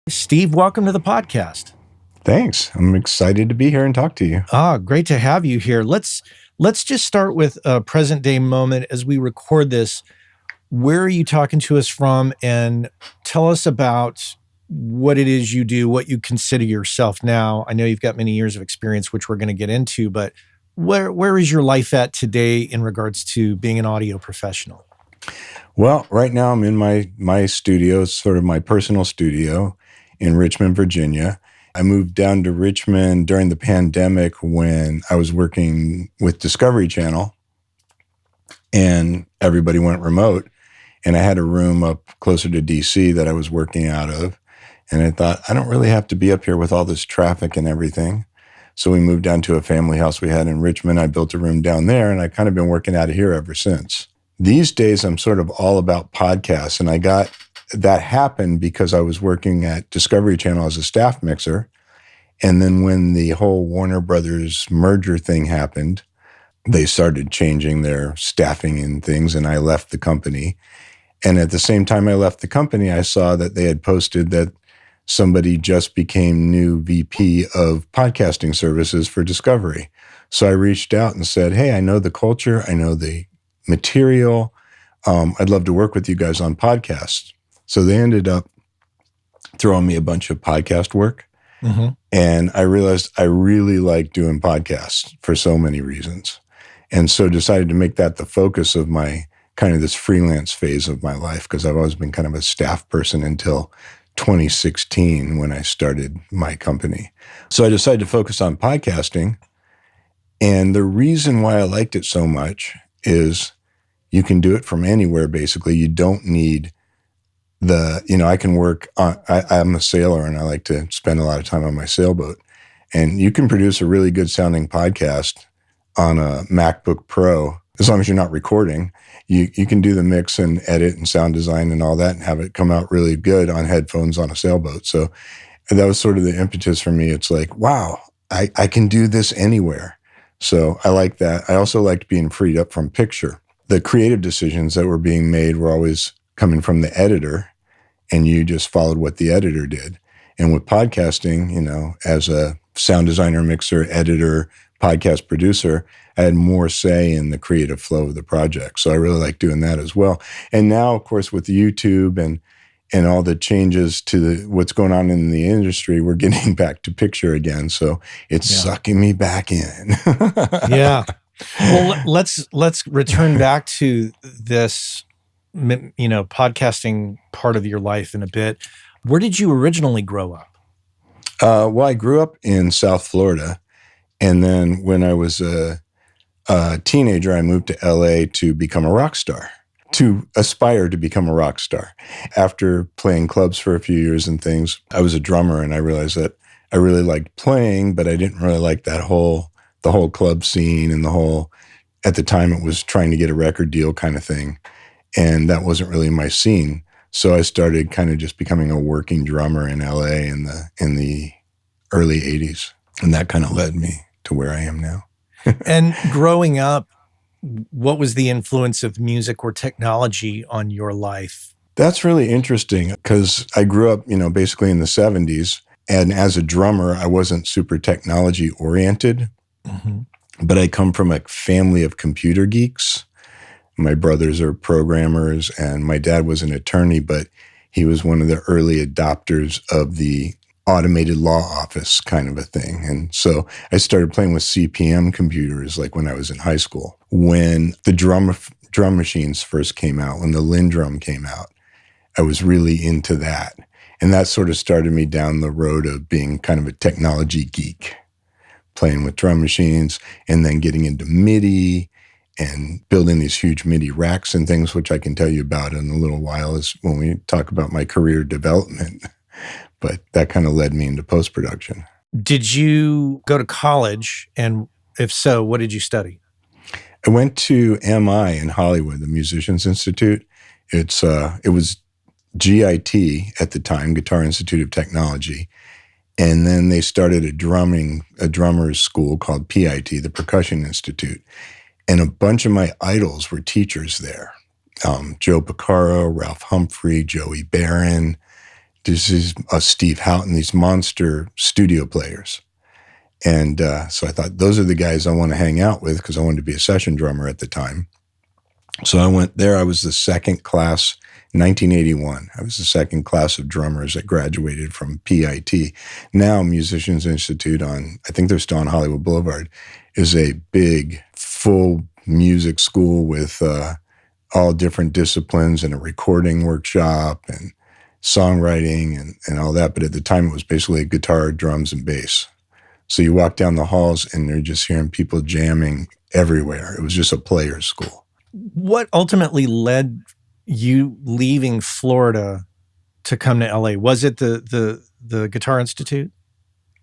Steve, welcome to the podcast. Thanks. I'm excited to be here and talk to you. Great to have you here. Let's just start with a present day moment as we record this. Where are you talking to us from? And tell us about what it is you do, what you consider yourself now. I know you've got many years of experience, which we're going to get into, but where is your life at today in regards to being an audio professional? Well, right now I'm in my studio, sort of my personal studio in Richmond, Virginia. I moved down to Richmond during the pandemic when I was working with Discovery Channel and everybody went remote. And I had a room up closer to DC that I was working out of. And I thought, I don't really have to be up here with all this traffic and everything. So we moved down to a family house we had in Richmond. I built a room down there and I kind of been working out of here ever since. These days, I'm sort of all about podcasts. And that happened because I was working at Discovery Channel as a staff mixer. And then when the whole Warner Brothers merger thing happened, they started changing their staffing and things, and I left the company. And at the same time I left the company, I saw that they had posted that somebody just became new VP of podcasting services for Discovery. So I reached out and said, hey, I know the culture, I know the material. I'd love to work with you guys on podcasts. So they ended up throwing me a bunch of podcast work. Mm-hmm. And I realized I really like doing podcasts for so many reasons. And so decided to make that the focus of my kind of this freelance phase of my life, because I've always been kind of a staff person until 2016 when I started my company. So I decided to focus on podcasting. And the reason why I liked it so much is you can do it from anywhere, basically. You don't need I can work on, I'm a sailor and I like to spend a lot of time on my sailboat. And you can produce a really good sounding podcast on a MacBook Pro, as long as you're not recording. You can do the mix and edit and sound design and all that and have it come out really good on headphones on a sailboat. So that was sort of the impetus for me. It's like, wow, I can do this anywhere. So I like that. I also liked being freed up from picture. The creative decisions that were being made were always coming from the editor, and you just followed what the editor did. And with podcasting, as a sound designer, mixer, editor, podcast producer, I had more say in the creative flow of the project. So I really like doing that as well. And now, of course, with YouTube and all the changes to what's going on in the industry, we're getting back to picture again. So it's sucking me back in. Yeah. Well, let's return back to this, podcasting part of your life in a bit. Where did you originally grow up? Well, I grew up in South Florida. And then when I was a teenager, I moved to LA to become a rock star, to aspire to become a rock star. After playing clubs for a few years and things, I was a drummer and I realized that I really liked playing, but I didn't really like the whole club scene and at the time it was trying to get a record deal kind of thing. And that wasn't really my scene. So I started kind of just becoming a working drummer in LA in the early 80s. And that kind of led me to where I am now. And growing up, what was the influence of music or technology on your life? That's really interesting because I grew up, basically in the 70s. And as a drummer, I wasn't super technology oriented, mm-hmm. but I come from a family of computer geeks. My brothers are programmers and my dad was an attorney, but he was one of the early adopters of the automated law office kind of a thing. And so I started playing with CPM computers like when I was in high school. When the drum machines first came out, when the Lindrum came out, I was really into that. And that sort of started me down the road of being kind of a technology geek, playing with drum machines and then getting into MIDI and building these huge MIDI racks and things, which I can tell you about in a little while is when we talk about my career development. But that kind of led me into post-production. Did you go to college? And if so, what did you study? I went to MI in Hollywood, the Musicians Institute. It was GIT at the time, Guitar Institute of Technology. And then they started a drummer's school called PIT, the Percussion Institute. And a bunch of my idols were teachers there. Joe Porcaro, Ralph Humphrey, Joey Barron, this is Steve Houghton, these monster studio players. And so I thought, those are the guys I want to hang out with because I wanted to be a session drummer at the time. So I went there. I was the second class, 1981. I was the second class of drummers that graduated from PIT. Now Musicians Institute I think they're still on Hollywood Boulevard, is a big, full music school with all different disciplines and a recording workshop and songwriting and all that. But at the time, it was basically guitar, drums, and bass. So you walk down the halls and you're just hearing people jamming everywhere. It was just a player's school. What ultimately led you leaving Florida to come to LA? Was it the Guitar Institute?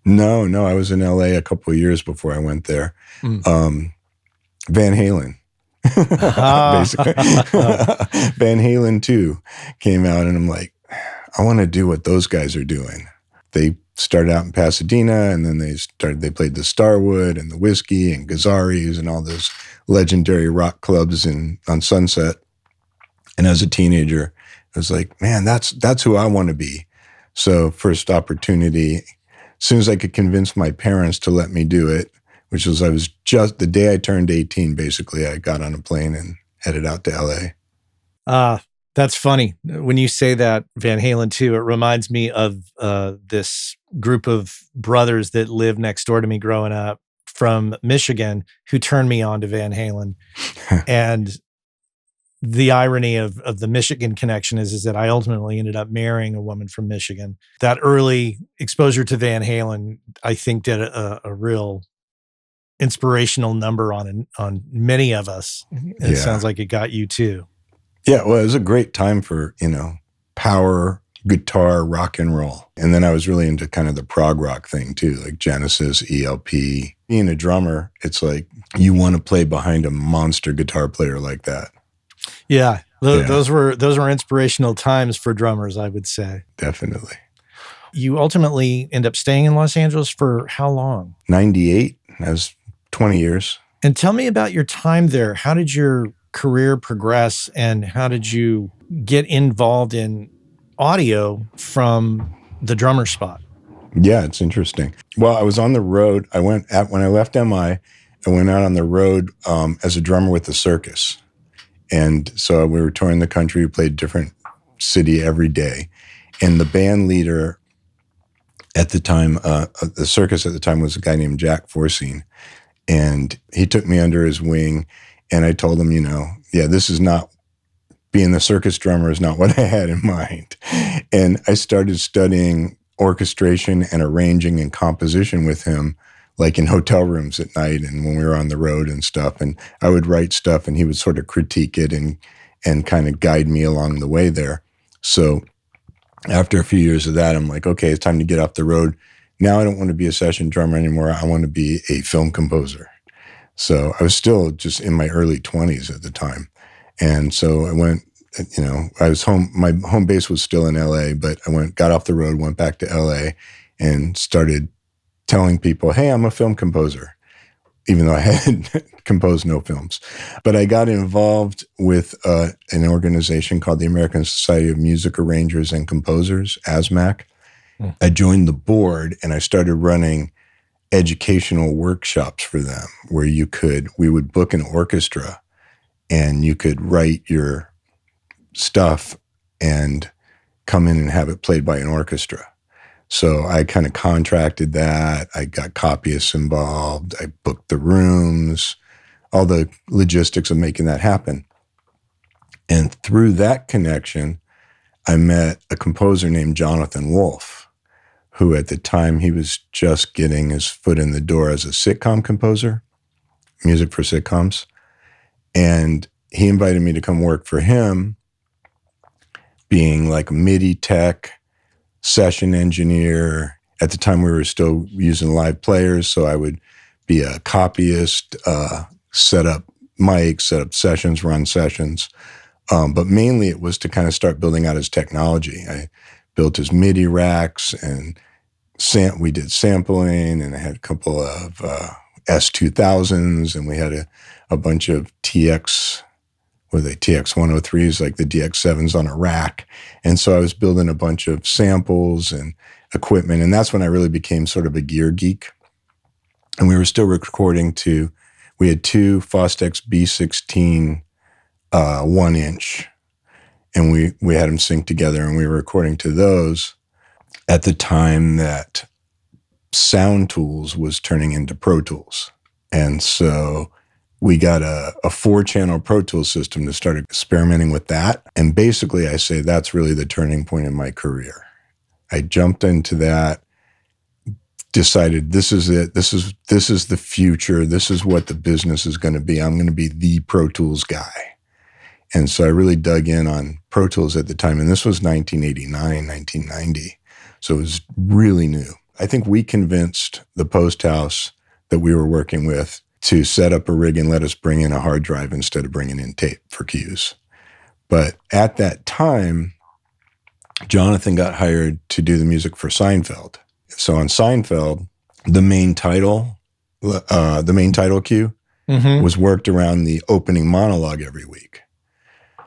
No, I was in LA a couple of years before I went there. Van Halen. Basically. Van Halen 2 came out, and I'm like, I want to do what those guys are doing. They started out in Pasadena, and then they played the Starwood and the Whiskey and Gazzari's and all those legendary rock clubs on Sunset. And as a teenager, I was like, man, that's who I want to be. So first opportunity, as soon as I could convince my parents to let me do it, which was, I was just the day I turned 18, basically, I got on a plane and headed out to LA. That's funny. When you say that, Van Halen 2, it reminds me of this group of brothers that lived next door to me growing up from Michigan who turned me on to Van Halen. And the irony of the Michigan connection is that I ultimately ended up marrying a woman from Michigan. That early exposure to Van Halen, I think, did a real inspirational number on many of us. It sounds like it got you too. Yeah, well, it was a great time for, power, guitar, rock and roll. And then I was really into kind of the prog rock thing too, like Genesis, ELP. Being a drummer, it's like you want to play behind a monster guitar player like that. Yeah, those were inspirational times for drummers, I would say. Definitely. You ultimately end up staying in Los Angeles for how long? 98. That was 20 years. And tell me about your time there. How did your career progress, and how did you get involved in audio from the drummer spot? Yeah, it's interesting. Well, I was on the road. When I left MI, I went out on the road as a drummer with the circus. And so we were touring the country. We played different city every day. And the band leader at the time, the circus at the time, was a guy named Jack Forcine. And he took me under his wing. And I told him, this is not, being the circus drummer is not what I had in mind. And I started studying orchestration and arranging and composition with him, like in hotel rooms at night and when we were on the road and stuff. And I would write stuff and he would sort of critique it and kind of guide me along the way there. So after a few years of that, I'm like, okay, it's time to get off the road. Now I don't want to be a session drummer anymore. I want to be a film composer. So I was still just in my early 20s at the time. And so I went, I was home, my home base was still in LA, but I got off the road, went back to LA and started telling people, hey, I'm a film composer, even though I had composed no films. But I got involved with an organization called the American Society of Music Arrangers and Composers, ASMAC. I joined the board and I started running educational workshops for them where we would book an orchestra and you could write your stuff and come in and have it played by an orchestra. So I kind of contracted that. I got copyists involved. I booked the rooms, all the logistics of making that happen. And through that connection, I met a composer named Jonathan Wolfe, who at the time he was just getting his foot in the door as a sitcom composer, music for sitcoms. And he invited me to come work for him, being like a MIDI tech, session engineer. At the time we were still using live players, so I would be a copyist, set up mics, set up sessions, run sessions. But mainly it was to kind of start building out his technology. I built his MIDI racks and we did sampling, and I had a couple of S2000s, and we had a bunch of TX, with a TX-103s, like the DX7s on a rack. And so I was building a bunch of samples and equipment. And that's when I really became sort of a gear geek. And we were still recording we had two Fostex B16 1-inch, and we had them synced together, and we were recording to those at the time that Sound Tools was turning into Pro Tools. And so we got a 4-channel Pro Tools system to start experimenting with that. And basically, I say that's really the turning point in my career. I jumped into that, decided this is it. This is the future. This is what the business is going to be. I'm going to be the Pro Tools guy. And so I really dug in on Pro Tools at the time. And this was 1989, 1990. So it was really new. I think we convinced the Post House that we were working with to set up a rig and let us bring in a hard drive instead of bringing in tape for cues. But at that time, Jonathan got hired to do the music for Seinfeld. So on Seinfeld, the main title cue was worked around the opening monologue every week.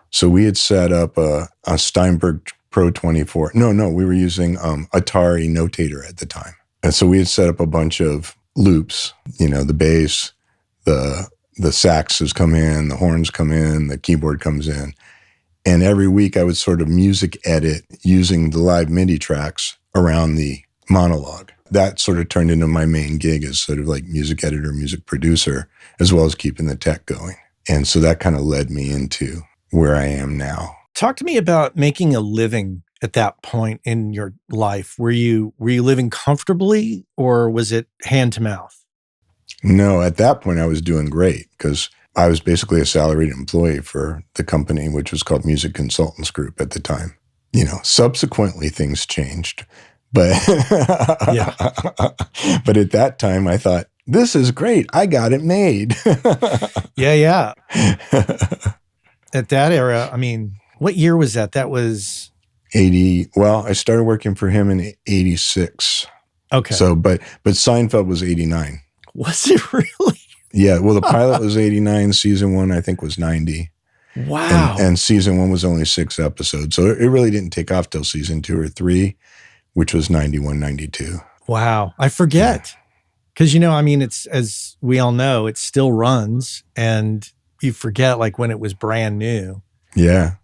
So we had set up a Steinberg Pro 24. No, we were using Atari Notator at the time. And so we had set up a bunch of loops, the bass, the saxes come in, the horns come in, the keyboard comes in. And every week I would sort of music edit using the live MIDI tracks around the monologue. That sort of turned into my main gig as sort of like music editor, music producer, as well as keeping the tech going. And so that kind of led me into where I am now. Talk to me about making a living at that point in your life. Were you living comfortably, or was it hand to mouth? No, at that point I was doing great because I was basically a salaried employee for the company, which was called Music Consultants Group at the time. Subsequently things changed, but Yeah. But at that time I thought, this is great. I got it made. Yeah. At that era, what year was that? That was 80. Well, I started working for him in 86. Okay. So, but Seinfeld was 89. Was it really? Yeah. Well, the pilot was 89. Season 1, I think, was 90. Wow. And season 1 was only 6 episodes. So it really didn't take off till season 2 or 3, which was 91, 92. Wow. I forget. Because, it's, as we all know, it still runs, and you forget like when it was brand new. Yeah.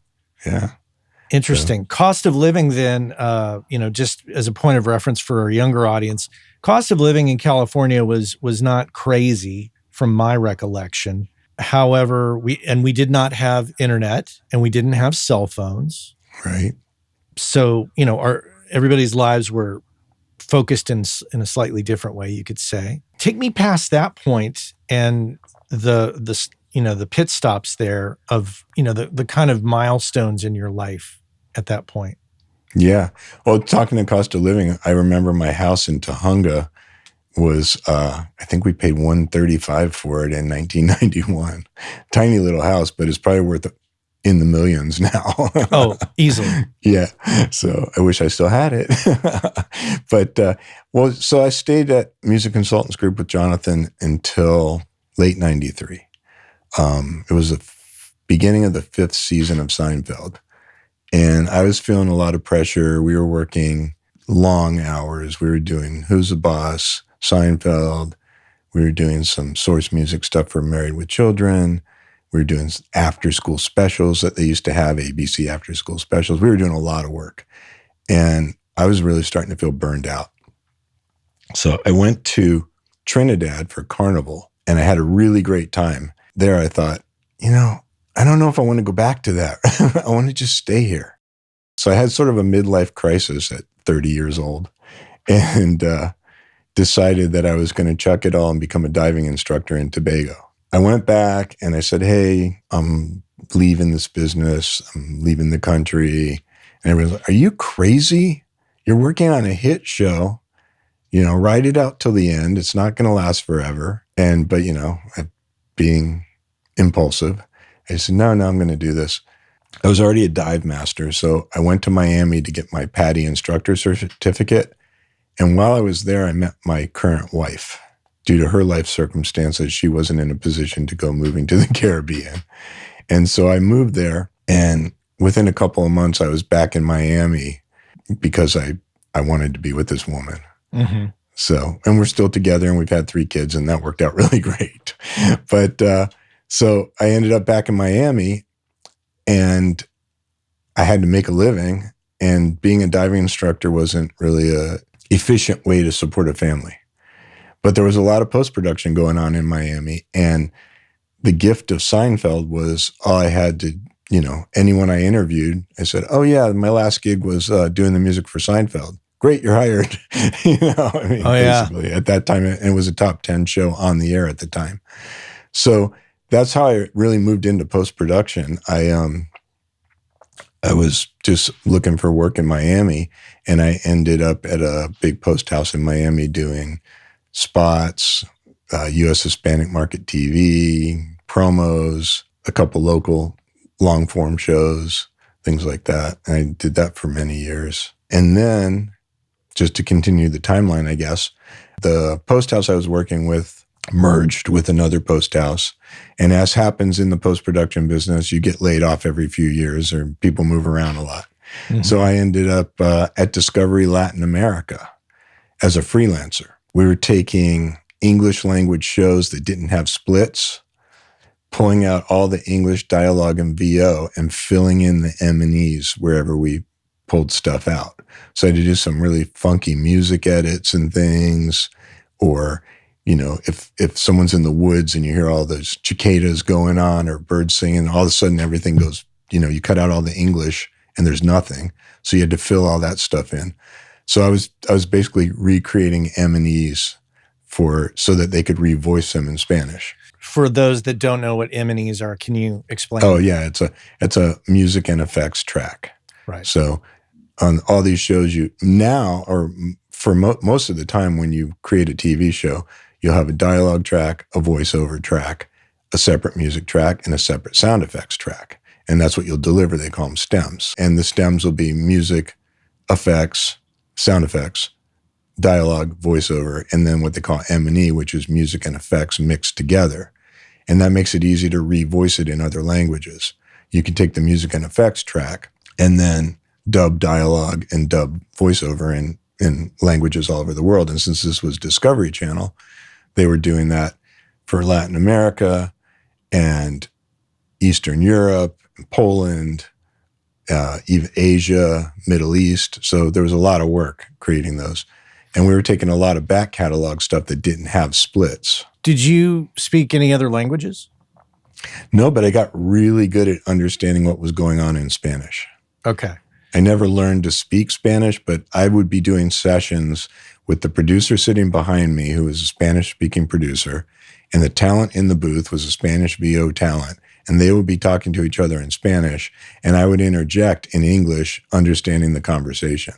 Interesting. So, cost of living then, just as a point of reference for our younger audience, cost of living in California was not crazy from my recollection. However, we did not have internet, and we didn't have cell phones. Right. So, everybody's lives were focused in a slightly different way, you could say. Take me past that point and the pit stops there of, the kind of milestones in your life at that point. Yeah. Well, talking to cost of living, I remember my house in Tujunga was, I think we paid $135 for it in 1991. Tiny little house, but it's probably worth in the millions now. Oh, easily. Yeah. So I wish I still had it. But, so I stayed at Music Consultants Group with Jonathan until late 93. It was the beginning of the 5th season of Seinfeld. And I was feeling a lot of pressure. We were working long hours. We were doing Who's the Boss, Seinfeld. We were doing some source music stuff for Married with Children. We were doing after-school specials that they used to have, ABC after-school specials. We were doing a lot of work. And I was really starting to feel burned out. So I went to Trinidad for Carnival, and I had a really great time. There I thought, I don't know if I want to go back to that. I want to just stay here. So I had sort of a midlife crisis at 30 years old, and decided that I was going to chuck it all and become a diving instructor in Tobago. I went back and I said, hey, I'm leaving this business. I'm leaving the country. And everyone's like, are you crazy? You're working on a hit show. Ride it out till the end. It's not going to last forever. But being impulsive, I said, no, I'm going to do this. I was already a dive master. So I went to Miami to get my PADI instructor certificate. And while I was there, I met my current wife. Due to her life circumstances, she wasn't in a position to go moving to the Caribbean. And so I moved there, and within a couple of months, I was back in Miami because I wanted to be with this woman. Mm-hmm. So, and we're still together, and we've had 3 kids, and that worked out really great. But so I ended up back in Miami, and I had to make a living, and being a diving instructor wasn't really a efficient way to support a family. But there was a lot of post-production going on in Miami, and the gift of Seinfeld was all I had to, anyone I interviewed, I said, oh yeah, my last gig was doing the music for Seinfeld. Great, you're hired. Basically at that time, it was a top 10 show on the air at the time. So that's how I really moved into post-production. I was just looking for work in Miami, and I ended up at a big post house in Miami doing spots, U.S. Hispanic Market TV, promos, a couple local long-form shows, things like that. And I did that for many years. And then, just to continue the timeline, I guess, the post house I was working with merged with another post house. And as happens in the post-production business, you get laid off every few years, or people move around a lot. Mm-hmm. So I ended up at Discovery Latin America as a freelancer. We were taking English language shows that didn't have splits, pulling out all the English dialogue and VO and filling in the M&Es wherever we pulled stuff out. So I had to do some really funky music edits and things, or, if someone's in the woods and you hear all those cicadas going on or birds singing, all of a sudden everything goes, you cut out all the English and there's nothing. So you had to fill all that stuff in. So I was basically recreating M&Es so that they could revoice them in Spanish. For those that don't know what M&Es are, can you explain? Oh yeah, it's a music and effects track. Right. So on all these shows, for most of the time when you create a TV show, you'll have a dialogue track, a voiceover track, a separate music track, and a separate sound effects track. And that's what you'll deliver. They call them stems. And the stems will be music, effects, sound effects, dialogue, voiceover, and then what they call M&E, which is music and effects mixed together. And that makes it easy to revoice it in other languages. You can take the music and effects track and then dub dialogue and dub voiceover in languages all over the world. And since this was Discovery Channel, they were doing that for Latin America and Eastern Europe, Poland, even Asia, Middle East. So there was a lot of work creating those. And we were taking a lot of back catalog stuff that didn't have splits. Did you speak any other languages? No, but I got really good at understanding what was going on in Spanish. Okay. I never learned to speak Spanish, but I would be doing sessions with the producer sitting behind me, who was a Spanish-speaking producer, and the talent in the booth was a Spanish VO talent. And they would be talking to each other in Spanish, and I would interject in English, understanding the conversation.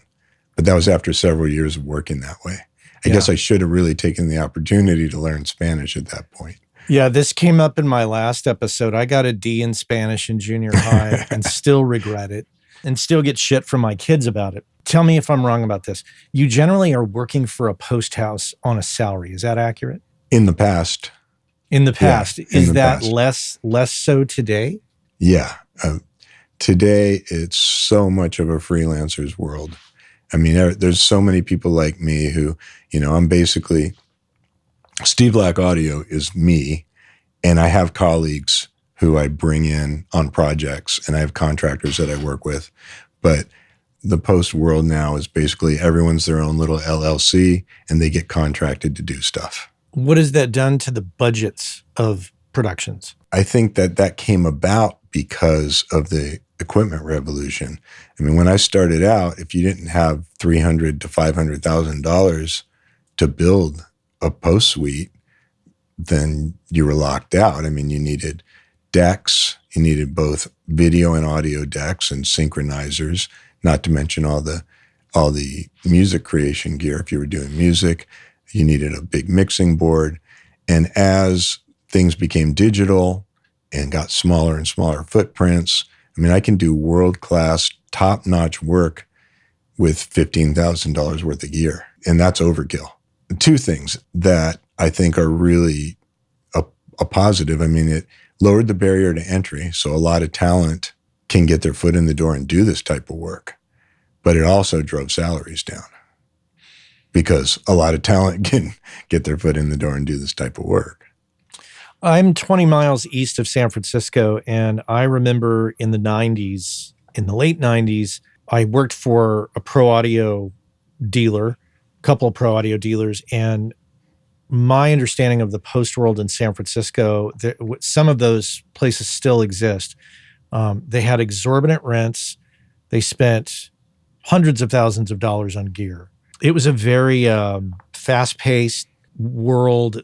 But that was after several years of working that way. I guess I should have really taken the opportunity to learn Spanish at that point. Yeah, this came up in my last episode. I got a D in Spanish in junior high and still regret it and still get shit from my kids about it. Tell me if I'm wrong about this. You generally are working for a post house on a salary. Is that accurate? In the past. In the past. Yeah, is that past. less so today? Yeah. Today, it's so much of a freelancer's world. I mean, there's so many people like me who, I'm basically, Steve Black Audio is me, and I have colleagues who I bring in on projects, and I have contractors that I work with. But the post world now is basically everyone's their own little LLC, and they get contracted to do stuff. What has that done to the budgets of productions? I think that came about because of the equipment revolution. I mean, when I started out, if you didn't have $300,000 to $500,000 to build a post suite, then you were locked out. I mean, you needed decks, you needed both video and audio decks and synchronizers, not to mention all the music creation gear. If you were doing music, you needed a big mixing board. And as things became digital and got smaller and smaller footprints, I mean, I can do world-class, top-notch work with $15,000 worth of gear, and that's overkill. Two things that I think are really a positive. I mean, lowered the barrier to entry. So a lot of talent can get their foot in the door and do this type of work. But it also drove salaries down because a lot of talent can get their foot in the door and do this type of work. I'm 20 miles east of San Francisco, and I remember in the 90s, in the late 90s, I worked for a pro audio dealer, a couple of pro audio dealers, and my understanding of the post world in San Francisco, some of those places still exist. They had exorbitant rents. They spent hundreds of thousands of dollars on gear. It was a very fast-paced world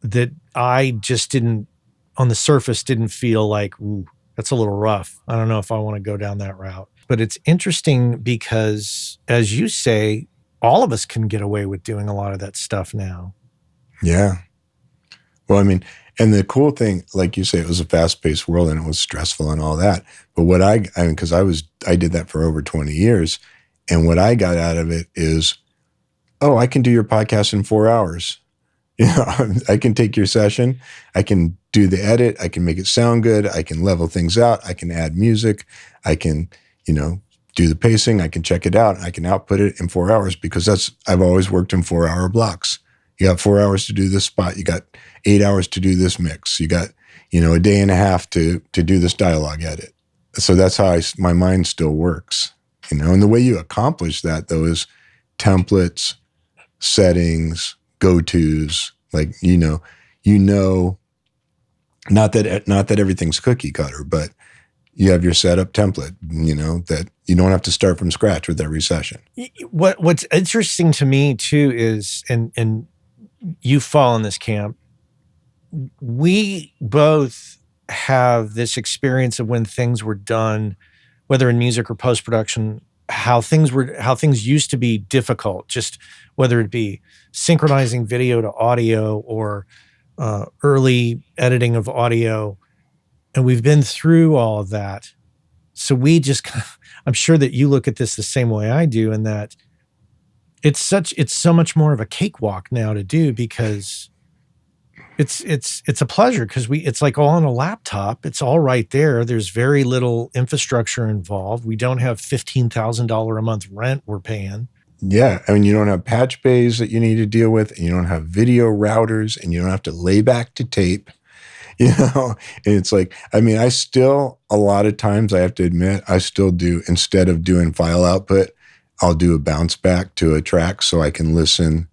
that I just didn't, on the surface, didn't feel like, ooh, that's a little rough. I don't know if I want to go down that route. But it's interesting because, as you say, all of us can get away with doing a lot of that stuff now. Yeah. Well, I mean, and the cool thing, like you say, it was a fast-paced world and it was stressful and all that. But what I mean, because I did that for over 20 years, and what I got out of it is, oh, I can do your podcast in 4 hours. You know, I can take your session, I can do the edit, I can make it sound good, I can level things out, I can add music, I can, do the pacing, I can check it out, I can output it in 4 hours because I've always worked in 4-hour blocks. You got 4 hours to do this spot, you got 8 hours to do this mix, you got, a day and a half to do this dialogue edit. So that's how my mind still works, and the way you accomplish that though is templates, settings, go-tos, like, not that everything's cookie cutter, but you have your setup template, that you don't have to start from scratch with every session. What's interesting to me too is, and you fall in this camp, we both have this experience of when things were done, whether in music or post-production, how things used to be difficult, just whether it be synchronizing video to audio or early editing of audio. And we've been through all of that. So I'm sure that you look at this the same way I do, and that it's so much more of a cakewalk now to do because it's a pleasure because it's like all on a laptop. It's all right there. There's very little infrastructure involved. We don't have $15,000 a month rent we're paying. Yeah. I mean, you don't have patch bays that you need to deal with, and you don't have video routers, and you don't have to lay back to tape, and it's like, I mean, a lot of times I have to admit, I still do, instead of doing file output, I'll do a bounce back to a track so I can listen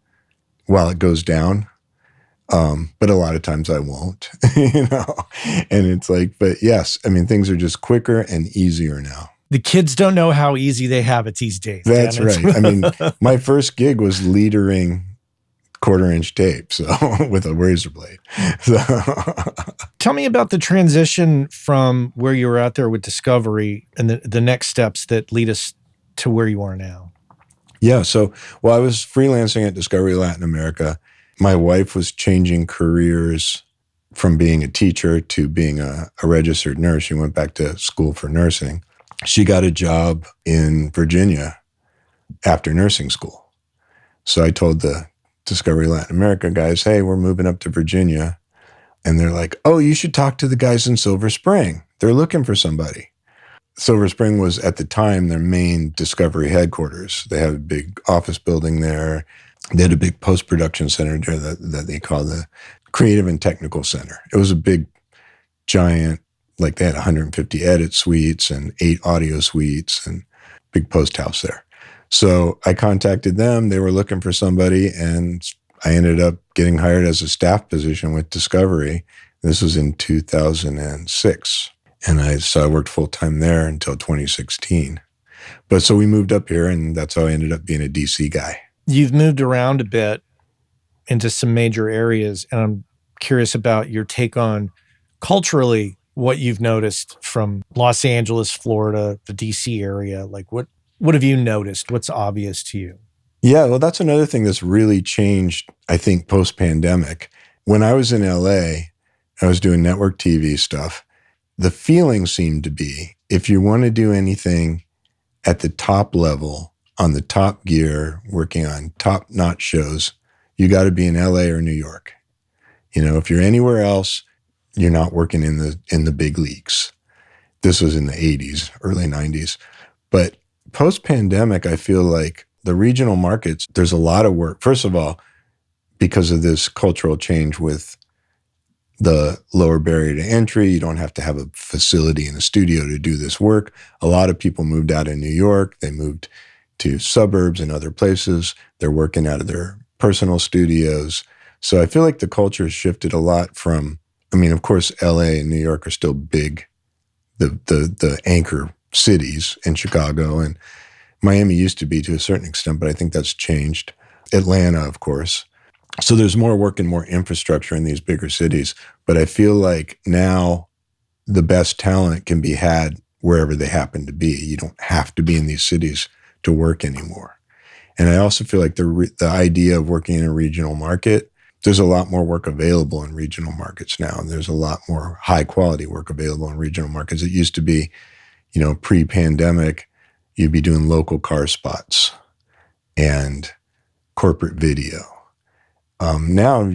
while it goes down. But a lot of times I won't, and it's like, but yes, I mean, things are just quicker and easier now. The kids don't know how easy they have it these days. That's right. I mean, my first gig was leadering 1/4-inch tape, so with a razor blade. So. Tell me about the transition from where you were out there with Discovery and the next steps that lead us to where you are now. Yeah. So, I was freelancing at Discovery Latin America. My wife was changing careers from being a teacher to being a registered nurse. She went back to school for nursing. She got a job in Virginia after nursing school. So I told the Discovery Latin America guys, hey, we're moving up to Virginia. And they're like, oh, you should talk to the guys in Silver Spring. They're looking for somebody. Silver Spring was, at the time, their main Discovery headquarters. They had a big office building there. They had a big post-production center there that they call the Creative and Technical Center. It was a big, giant, like they had 150 edit suites and 8 audio suites and big post house there. So I contacted them. They were looking for somebody, and I ended up getting hired as a staff position with Discovery. This was in 2006. And I worked full-time there until 2016. But so we moved up here, and that's how I ended up being a DC guy. You've moved around a bit into some major areas, and I'm curious about your take on culturally what you've noticed from Los Angeles, Florida, the DC area. Like what have you noticed? What's obvious to you? Yeah, well, that's another thing that's really changed, I think, post-pandemic. When I was in LA, I was doing network TV stuff. The feeling seemed to be, if you want to do anything at the top level, on the top gear, working on top-notch shows, you got to be in LA or New York. If you're anywhere else, you're not working in the big leagues. This was in the 80s, early 90s. But post-pandemic, I feel like the regional markets, there's a lot of work. First of all, because of this cultural change with the lower barrier to entry, you don't have to have a facility in a studio to do this work. A lot of people moved out of New York. They moved to suburbs and other places. They're working out of their personal studios. So I feel like the culture has shifted a lot from, I mean, of course, LA and New York are still big, the anchor cities, in Chicago, and Miami used to be to a certain extent, but I think that's changed. Atlanta, of course. So there's more work and more infrastructure in these bigger cities. But I feel like now the best talent can be had wherever they happen to be. You don't have to be in these cities to work anymore. And I also feel like the idea of working in a regional market, there's a lot more work available in regional markets now. And there's a lot more high quality work available in regional markets. It used to be, pre-pandemic, you'd be doing local car spots and corporate video. Now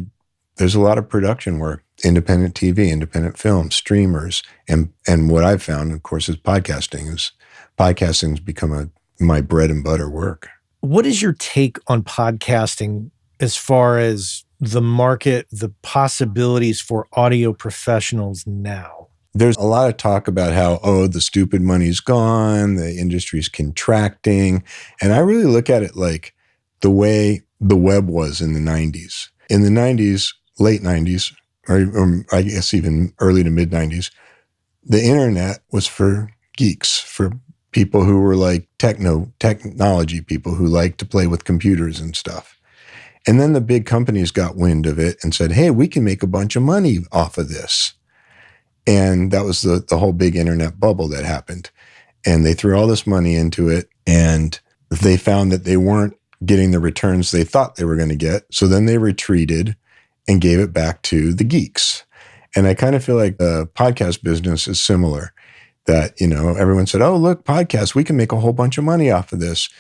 there's a lot of production work, independent TV, independent film, streamers, and what I've found, of course, is podcasting. Podcasting's become my bread and butter work. What is your take on podcasting as far as the market, the possibilities for audio professionals now? There's a lot of talk about how, the stupid money's gone, the industry's contracting. And I really look at it like the way the web was in the 90s. In the 90s, late 90s, or I guess even early to mid 90s, the internet was for geeks, for people who were like technology people who liked to play with computers and stuff. And then the big companies got wind of it and said, hey, we can make a bunch of money off of this. And that was the whole big internet bubble that happened. And they threw all this money into it, and they found that they weren't getting the returns they thought they were going to get. So then they retreated and gave it back to the geeks. And I kind of feel like the podcast business is similar, that, everyone said, oh, look, podcasts, we can make a whole bunch of money off of this.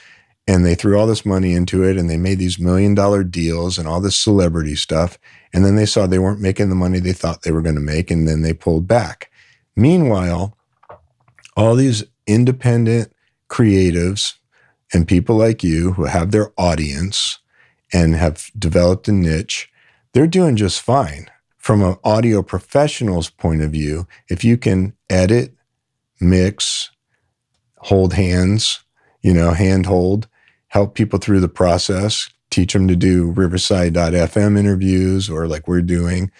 And they threw all this money into it, and they made these $1 million deals and all this celebrity stuff. And then they saw they weren't making the money they thought they were going to make, and then they pulled back. Meanwhile, all these independent creatives and people like you who have their audience and have developed a niche, they're doing just fine. From an audio professional's point of view, if you can edit, mix, hold hands, handhold, help people through the process, teach them to do Riverside.fm interviews, or like we're doing,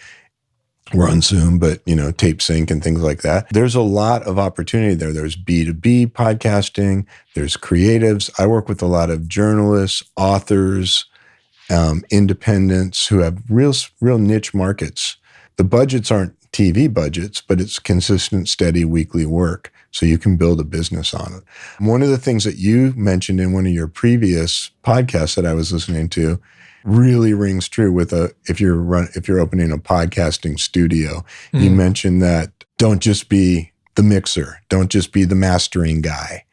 we're on Zoom, but, tape sync and things like that. There's a lot of opportunity there. There's B2B podcasting. There's creatives. I work with a lot of journalists, authors, independents who have real niche markets. The budgets aren't TV budgets, but it's consistent, steady weekly work. So you can build a business on it. One of the things that you mentioned in one of your previous podcasts that I was listening to really rings true with if you're opening a podcasting studio. You mentioned that don't just be the mixer, don't just be the mastering guy,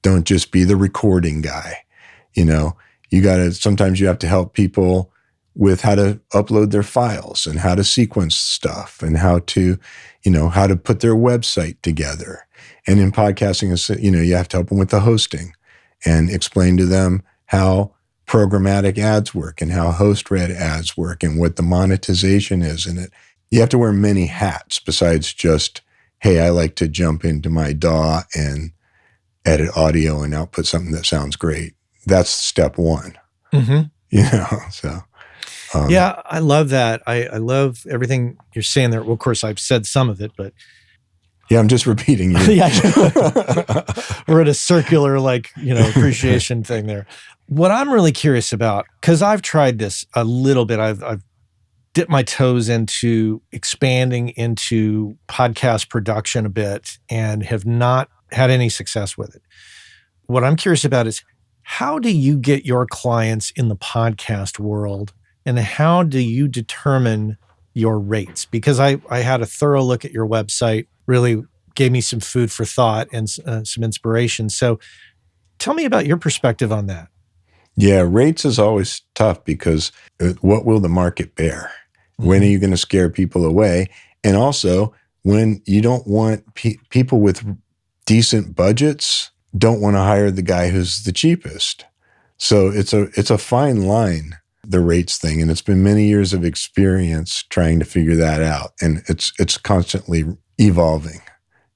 don't just be the recording guy. Sometimes you have to help people with how to upload their files and how to sequence stuff and how to put their website together. And in podcasting, you have to help them with the hosting and explain to them how programmatic ads work and how host-read ads work and what the monetization is in it. You have to wear many hats besides just, hey, I like to jump into my DAW and edit audio and output something that sounds great. That's step one. Mm-hmm. So. Yeah, I love that. I love everything you're saying there. Well, of course, I've said some of it, but. Yeah, I'm just repeating you. Yeah. We're at a circular, appreciation thing there. What I'm really curious about, because I've tried this a little bit, I've dipped my toes into expanding into podcast production a bit and have not had any success with it. What I'm curious about is, how do you get your clients in the podcast world, and how do you determine your rates? Because I had a thorough look at your website, really gave me some food for thought and some inspiration. So tell me about your perspective on that. Yeah, rates is always tough because what will the market bear? When are you going to scare people away? And also, when you don't want people with decent budgets don't want to hire the guy who's the cheapest. So it's a fine line, the rates thing, and it's been many years of experience trying to figure that out, and it's constantly evolving.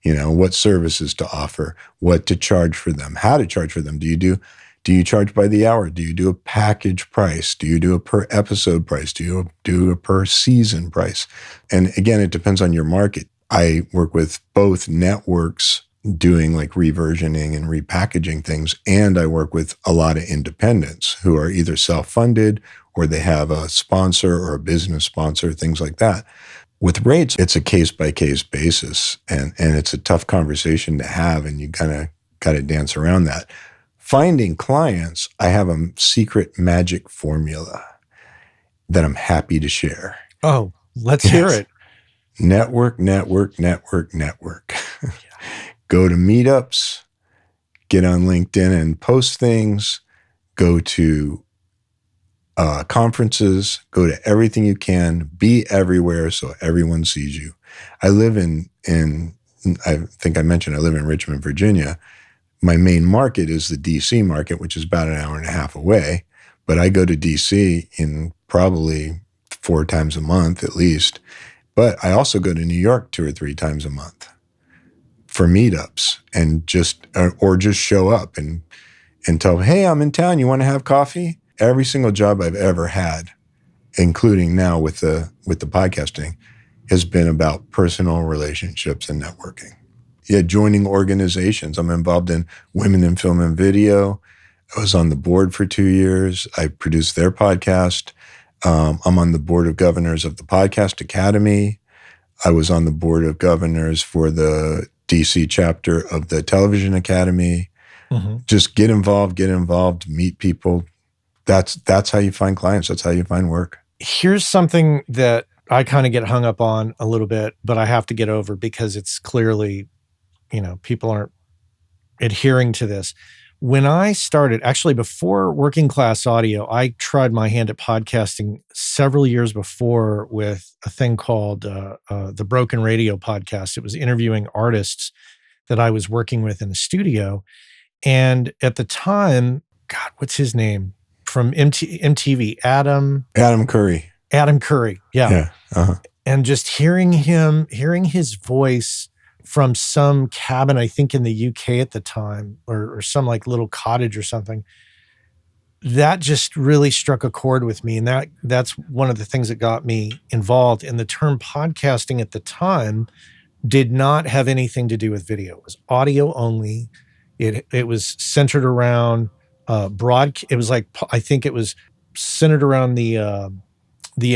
What services to offer, what to charge for them, how to charge for them. Do you charge by the hour? Do you do a package price? Do you do a per episode price? Do you do a per season price? And again, it depends on your market. I work with both networks doing like reversioning and repackaging things, and I work with a lot of independents who are either self-funded or they have a sponsor or a business sponsor, things like that. With rates, it's a case-by-case basis, and it's a tough conversation to have, and you kind of got to dance around that. Finding clients, I have a secret magic formula that I'm happy to share. Oh, let's hear it. Network. Go to meetups, get on LinkedIn and post things, go to conferences, go to everything you can, be everywhere so everyone sees you. I live in I think I mentioned I live in Richmond, Virginia. My main market is the DC market, which is about an hour and a half away, but I go to DC in probably 4 times a month at least. But I also go to New York 2 or 3 times a month for meetups, and just show up and tell them, hey, I'm in town. You want to have coffee? Every single job I've ever had, including now with the podcasting, has been about personal relationships and networking. Yeah, joining organizations. I'm involved in Women in Film and Video. I was on the board for 2 years. I produced their podcast. I'm on the board of governors of the Podcast Academy. I was on the board of governors for the DC chapter of the Television Academy. Mm-hmm. Just get involved, meet people. That's how you find clients. That's how you find work. Here's something that I kind of get hung up on a little bit, but I have to get over because it's clearly, people aren't adhering to this. When I started, actually before Working Class Audio, I tried my hand at podcasting several years before with a thing called the Broken Radio podcast. It was interviewing artists that I was working with in the studio. And at the time, God, what's his name? From MTV, Adam Curry. Adam Curry, yeah. Uh-huh. And just hearing his voice from some cabin, I think in the UK at the time, or some like little cottage or something, that just really struck a chord with me. And that's one of the things that got me involved. And the term podcasting at the time did not have anything to do with video. It was audio only. It was centered around it was like, I think it was centered around the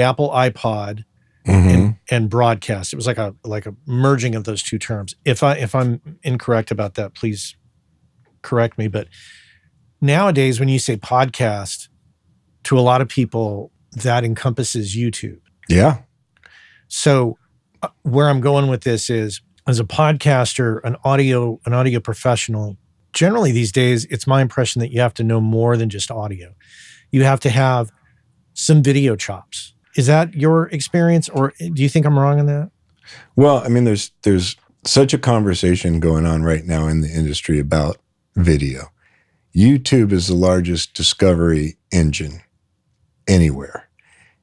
Apple iPod. Mm-hmm. and broadcast. It was like a merging of those two terms. If I'm incorrect about that, please correct me. But nowadays, when you say podcast, to a lot of people, that encompasses YouTube. Yeah. So where I'm going with this is, as a podcaster, an audio professional, generally these days, it's my impression that you have to know more than just audio. You have to have some video chops. Is that your experience, or do you think I'm wrong on that? Well, I mean, there's such a conversation going on right now in the industry about video. YouTube is the largest discovery engine anywhere.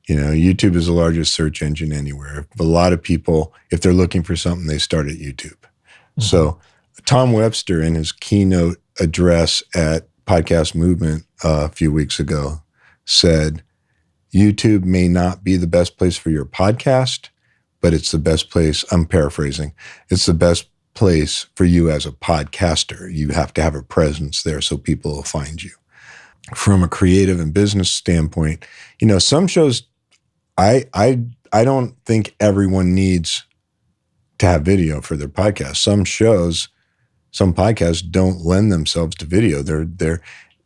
YouTube is the largest search engine anywhere. A lot of people, if they're looking for something, they start at YouTube. Mm-hmm. So Tom Webster, in his keynote address at Podcast Movement a few weeks ago, said, YouTube may not be the best place for your podcast, but it's the best place. I'm paraphrasing. It's the best place for you as a podcaster. You have to have a presence there so people will find you. From a creative and business standpoint, some shows, I don't think everyone needs to have video for their podcast. Some podcasts don't lend themselves to video. They're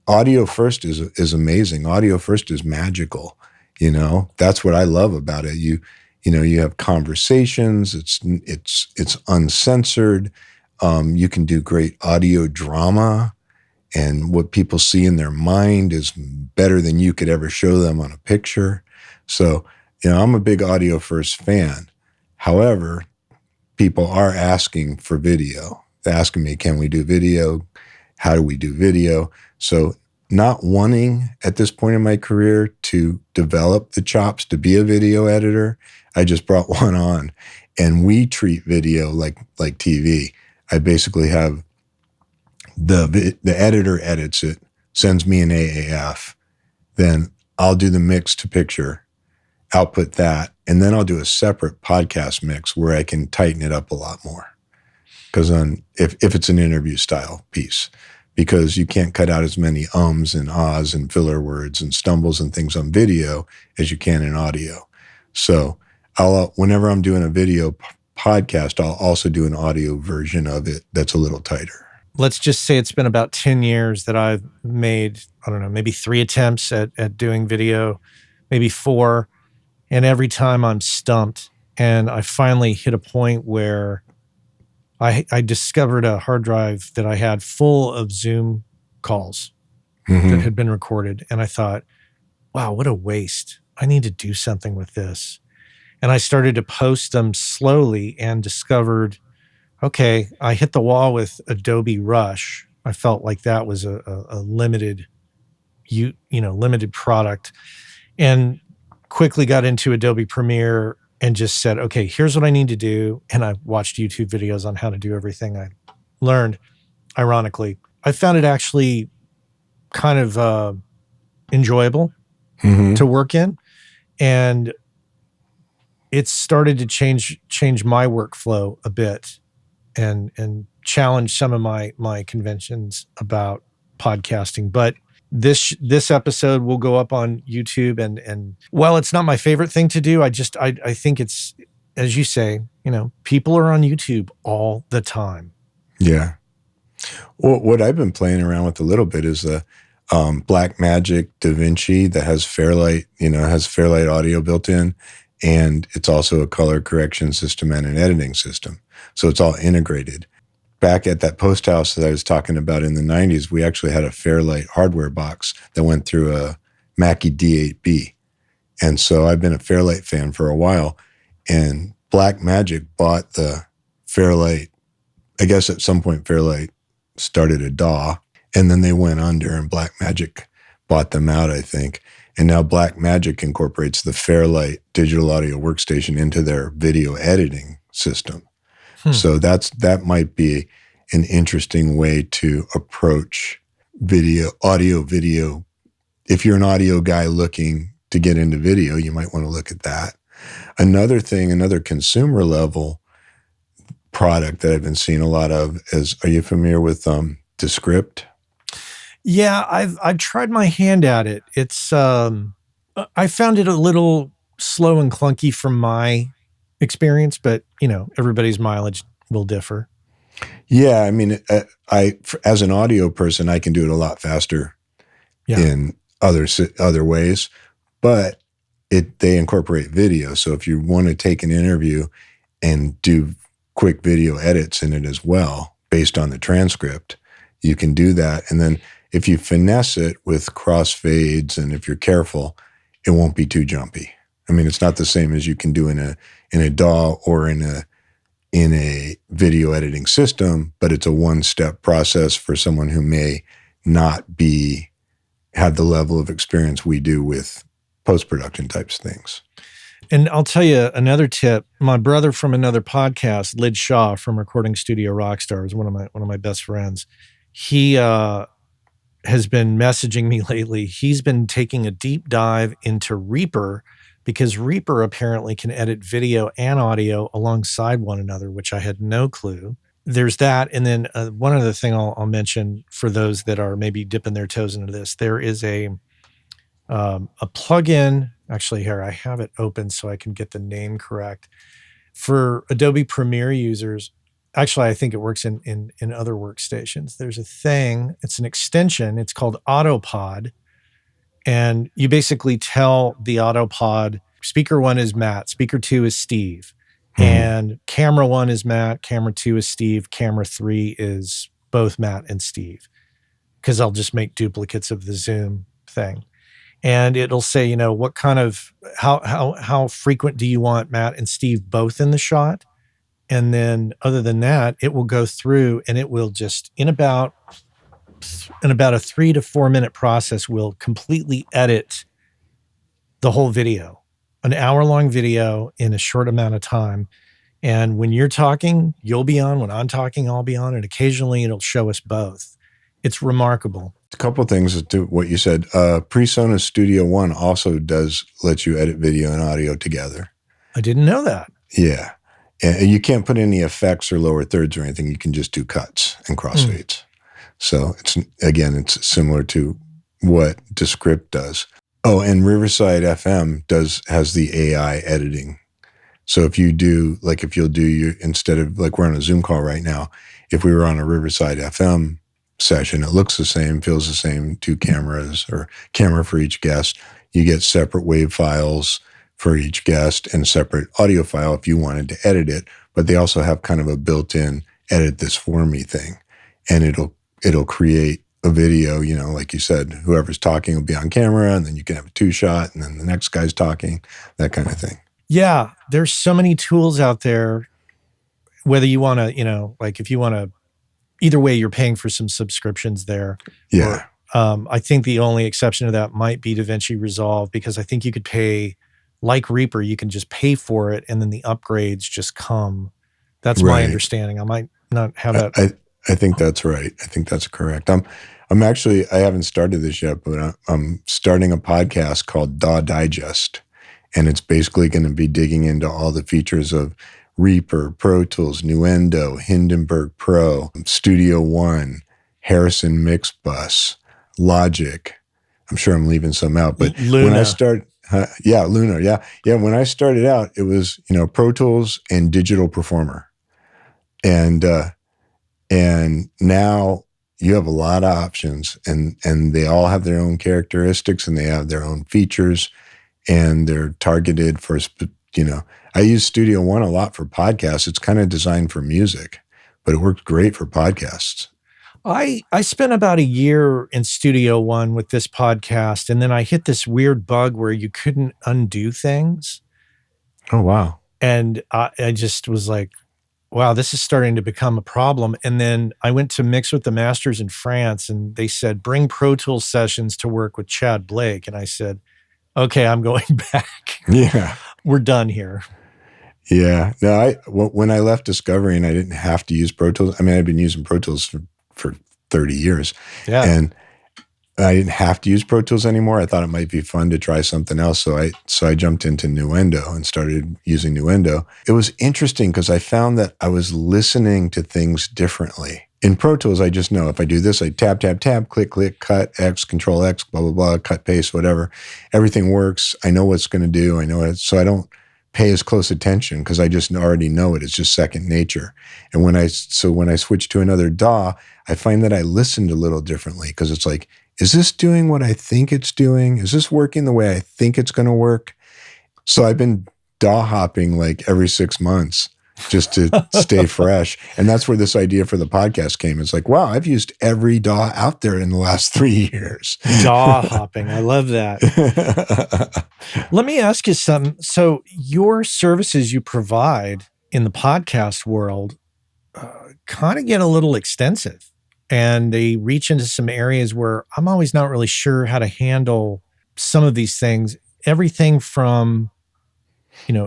audio first is amazing. Audio first is magical. That's what I love about it. You have conversations. It's uncensored. You can do great audio drama, and what people see in their mind is better than you could ever show them on a picture. So, I'm a big audio first fan. However, people are asking for video. They're asking me, can we do video? How do we do video? So not wanting at this point in my career to develop the chops to be a video editor, I just brought one on, and we treat video like TV. I basically have the editor edits it, sends me an AAF, then I'll do the mix to picture, output that, and then I'll do a separate podcast mix where I can tighten it up a lot more. Because if it's an interview style piece, because you can't cut out as many ums and ahs and filler words and stumbles and things on video as you can in audio. So whenever I'm doing a video podcast, I'll also do an audio version of it that's a little tighter. Let's just say it's been about 10 years that I've made, I don't know, maybe 3 attempts at doing video, maybe 4. And every time I'm stumped, and I finally hit a point where I discovered a hard drive that I had full of Zoom calls that had been recorded. And I thought, wow, what a waste. I need to do something with this. And I started to post them slowly and discovered, okay, I hit the wall with Adobe Rush. I felt like that was a limited, limited product, and quickly got into Adobe Premiere and just said, okay, here's what I need to do. And I watched YouTube videos on how to do everything I learned. Ironically, I found it actually kind of enjoyable to work in. And it started to change my workflow a bit and challenge some of my conventions about podcasting. But this episode will go up on YouTube, and while it's not my favorite thing to do, I think it's, as you say, people are on YouTube all the time. Yeah. Well, what I've been playing around with a little bit is the Blackmagic DaVinci that has Fairlight, has Fairlight audio built in, and it's also a color correction system and an editing system. So it's all integrated. Back at that post house that I was talking about in the 90s, we actually had a Fairlight hardware box that went through a Mackie D8B. And so I've been a Fairlight fan for a while, and Blackmagic bought the Fairlight. I guess at some point Fairlight started a DAW, and then they went under, and Blackmagic bought them out, I think. And now Blackmagic incorporates the Fairlight digital audio workstation into their video editing system. So that might be an interesting way to approach audio video. If you're an audio guy looking to get into video, you might want to look at that. Another consumer level product that I've been seeing a lot of is, are you familiar with Descript? Yeah, I've tried my hand at it. It's I found it a little slow and clunky from my experience, but everybody's mileage will differ. Yeah, I mean, as an audio person, I can do it a lot faster in other ways, but they incorporate video. So if you want to take an interview and do quick video edits in it as well, based on the transcript, you can do that. And then if you finesse it with crossfades, and if you're careful, it won't be too jumpy. I mean, it's not the same as you can do in a DAW or in a video editing system, but it's a one-step process for someone who may not have the level of experience we do with post-production types of things. And I'll tell you another tip. My brother from another podcast, Lid Shaw from Recording Studio Rockstar, is one of my best friends. He has been messaging me lately. He's been taking a deep dive into Reaper, because Reaper apparently can edit video and audio alongside one another, which I had no clue. There's that. And then one other thing I'll mention for those that are maybe dipping their toes into this, there is a plugin. Actually, here, I have it open so I can get the name correct. For Adobe Premiere users, actually, I think it works in other workstations. There's a thing, it's an extension. It's called Autopod. And you basically tell the Autopod, speaker 1 is Matt, speaker 2 is Steve, and camera 1 is Matt, camera 2 is Steve, camera 3 is both Matt and Steve, because I'll just make duplicates of the Zoom thing. and it'll say, what kind of how frequent do you want Matt and Steve both in the shot? And then other than that, it will go through and it will just in about a 3 to 4 minute process will completely edit the whole video, an hour-long video in a short amount of time. And when you're talking, you'll be on. When I'm talking, I'll be on. And occasionally it'll show us both. It's remarkable. A couple of things to what you said. PreSonus Studio One also does let you edit video and audio together. I didn't know that. Yeah. And you can't put any effects or lower thirds or anything. You can just do cuts and crossfades. So it's similar to what Descript does. Oh, and Riverside FM has the AI editing. So if you'll do instead of like we're on a Zoom call right now, if we were on a Riverside FM session, it looks the same, feels the same, 2 cameras or camera for each guest. You get separate WAV files for each guest and a separate audio file if you wanted to edit it. But they also have kind of a built-in edit this for me thing. And it'll create a video, like you said, whoever's talking will be on camera, and then you can have a 2-shot, and then the next guy's talking, that kind of thing. Yeah, there's so many tools out there, whether you want to, if you want to, either way, you're paying for some subscriptions there. Yeah. I think the only exception to that might be DaVinci Resolve, because I think you could pay, like Reaper, you can just pay for it, and then the upgrades just come. That's right. my understanding. I might not have that. I think that's right. I think that's correct. I'm actually, I haven't started this yet, but I'm starting a podcast called DAW Digest. And it's basically going to be digging into all the features of Reaper, Pro Tools, Nuendo, Hindenburg Pro, Studio One, Harrison Mix Bus, Logic. I'm sure I'm leaving some out, but Luna. When I start, Luna. Yeah. When I started out, it was, Pro Tools and Digital Performer. And now you have a lot of options, and they all have their own characteristics, and they have their own features, and they're targeted for, I use Studio One a lot for podcasts. It's kind of designed for music, but it works great for podcasts. I spent about a year in Studio One with this podcast, and then I hit this weird bug where you couldn't undo things. Oh, wow. And I just was like, wow, this is starting to become a problem. And then I went to mix with the masters in France, and they said, bring Pro Tools sessions to work with Chad Blake. And I said, okay, I'm going back. Yeah. We're done here. Yeah. No, when I left Discovery and I didn't have to use Pro Tools, I've been using Pro Tools for 30 years. Yeah. And I didn't have to use Pro Tools anymore. I thought it might be fun to try something else. So I jumped into Nuendo and started using Nuendo. It was interesting because I found that I was listening to things differently. In Pro Tools, I just know if I do this, I tab, click, cut, X, Control X, blah, blah, blah, cut, paste, whatever. Everything works. I know what it's going to do. I know it. So I don't pay as close attention because I just already know it. It's just second nature. And when I switch to another DAW, I find that I listened a little differently because it's like, is this doing what I think it's doing? Is this working the way I think it's going to work? So I've been DAW hopping like every 6 months just to stay fresh. And that's where this idea for the podcast came. It's like, wow, I've used every DAW out there in the last 3 years. DAW hopping. I love that. Let me ask you something. So your services you provide in the podcast world kind of get a little extensive, and they reach into some areas where I'm always not really sure how to handle some of these things. Everything from,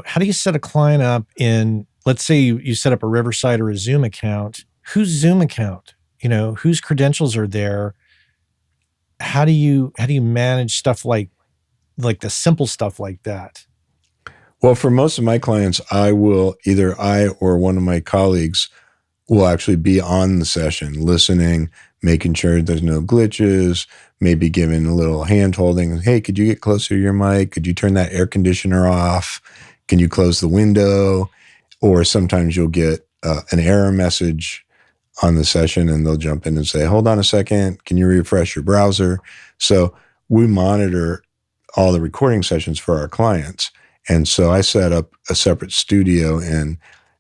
how do you set a client up in, let's say you set up a Riverside or a Zoom account. Whose Zoom account? Whose credentials are there? How do you manage stuff like the simple stuff like that? Well, for most of my clients, either I or one of my colleagues will actually be on the session, listening, making sure there's no glitches, maybe giving a little hand holding. Hey, could you get closer to your mic? Could you turn that air conditioner off? Can you close the window? Or sometimes you'll get an error message on the session, and they'll jump in and say, hold on a second, can you refresh your browser? So we monitor all the recording sessions for our clients. And so I set up a separate studio, and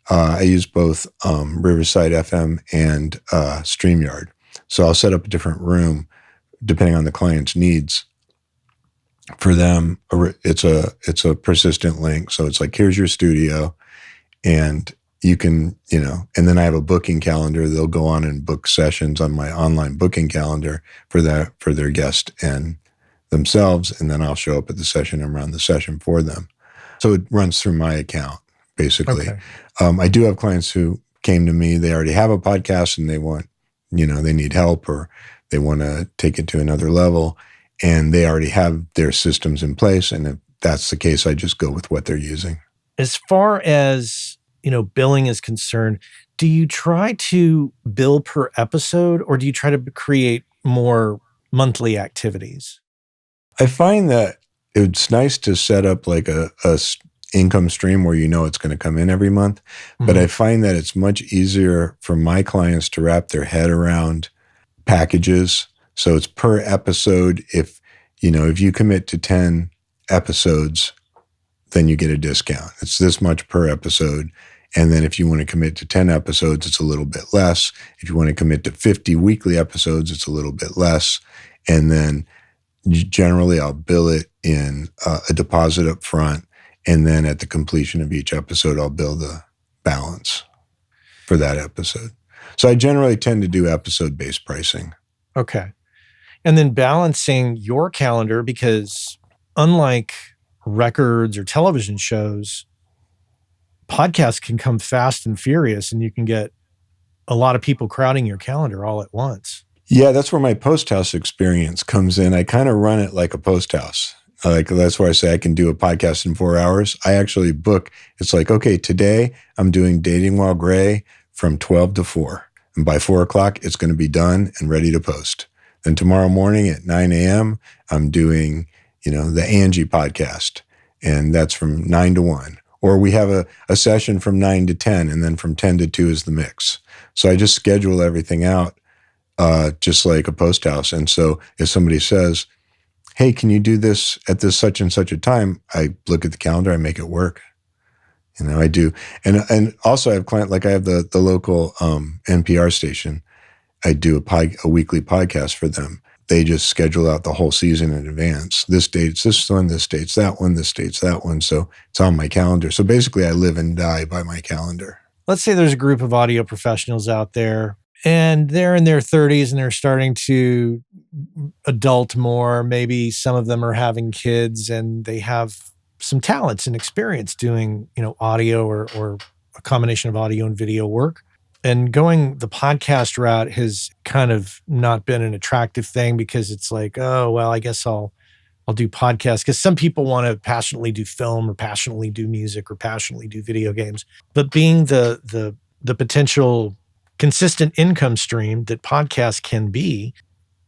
I use both Riverside FM and StreamYard. So I'll set up a different room depending on the client's needs. for them, it's a persistent link. So it's like, here's your studio, and you can, and then I have a booking calendar. They'll go on and book sessions on my online booking calendar for their guest and themselves, and then I'll show up at the session and run the session for them. So it runs through my account, basically. Okay. I do have clients who came to me, they already have a podcast and they want, they need help, or they want to take it to another level, and they already have their systems in place. And if that's the case, I just go with what they're using. As far as, billing is concerned, do you try to bill per episode, or do you try to create more monthly activities? I find that it's nice to set up like a income stream where it's going to come in every month. But I find that it's much easier for my clients to wrap their head around packages. So it's per episode. If you commit to 10 episodes, then you get a discount. It's this much per episode. And then if you want to commit to 10 episodes, it's a little bit less. If you want to commit to 50 weekly episodes, it's a little bit less. And then generally I'll bill it in a deposit up front. And then at the completion of each episode, I'll bill the balance for that episode. So I generally tend to do episode-based pricing. Okay. And then balancing your calendar, because unlike records or television shows, podcasts can come fast and furious, and you can get a lot of people crowding your calendar all at once. Yeah, that's where my post house experience comes in. I kind of run it like a post house. That's where I say I can do a podcast in 4 hours. I actually book. It's like, okay, today I'm doing Dating While Gray from 12 to 4. And by 4 o'clock, it's going to be done and ready to post. Then tomorrow morning at 9 a.m., I'm doing, the Angie podcast. And that's from 9 to 1. Or we have a session from 9 to 10, and then from 10 to 2 is the mix. So I just schedule everything out just like a post house. And so if somebody says, hey, can you do this at this such and such a time? I look at the calendar, I make it work. I do. And also I have I have the local NPR station. I do a weekly podcast for them. They just schedule out the whole season in advance. This date's this one, this date's that one, this date's that one. So it's on my calendar. So basically I live and die by my calendar. Let's say there's a group of audio professionals out there, and they're in their 30s and they're starting to adult more. Maybe some of them are having kids and they have some talents and experience doing, audio or a combination of audio and video work. And going the podcast route has kind of not been an attractive thing, because it's like, oh, well, I guess I'll do podcasts, because some people want to passionately do film or passionately do music or passionately do video games. But being the potential consistent income stream that podcasts can be,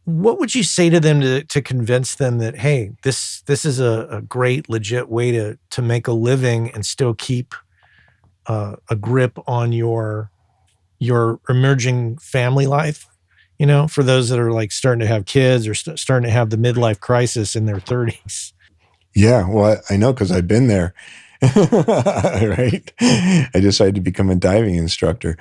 what would you say to them to convince them that, hey, this is a great, legit way to make a living and still keep a grip on your emerging family life, for those that are like starting to have kids or starting to have the midlife crisis in their 30s? Yeah, well, I know, because I've been there. Right? I decided to become a diving instructor.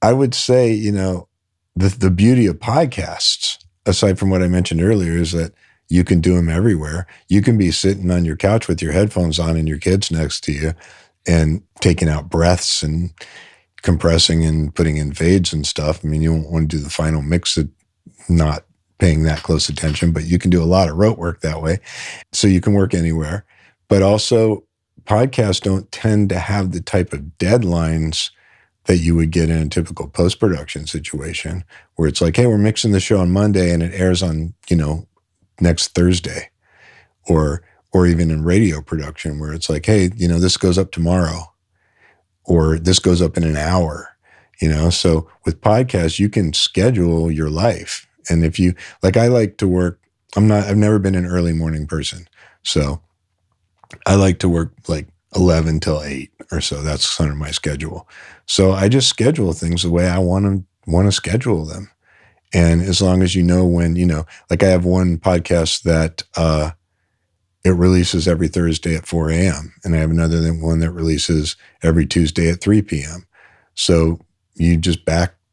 I would say, the beauty of podcasts, aside from what I mentioned earlier, is that you can do them everywhere. You can be sitting on your couch with your headphones on and your kids next to you and taking out breaths and compressing and putting in fades and stuff. I mean, you won't want to do the final mix at not paying that close attention, but you can do a lot of rote work that way. So you can work anywhere. But also, podcasts don't tend to have the type of deadlines that you would get in a typical post-production situation, where it's like, hey, we're mixing the show on Monday and it airs on, next Thursday. Or even in radio production, where it's like, hey, this goes up tomorrow, or this goes up in an hour, So with podcasts, you can schedule your life. And if you, I like to work, I've never been an early morning person. So I like to work 11 till 8 or so. That's kind of my schedule. So I just schedule things the way I want to schedule them. And as long as when, I have one podcast that it releases every Thursday at 4 a.m. And I have another one that releases every Tuesday at 3 p.m. So you just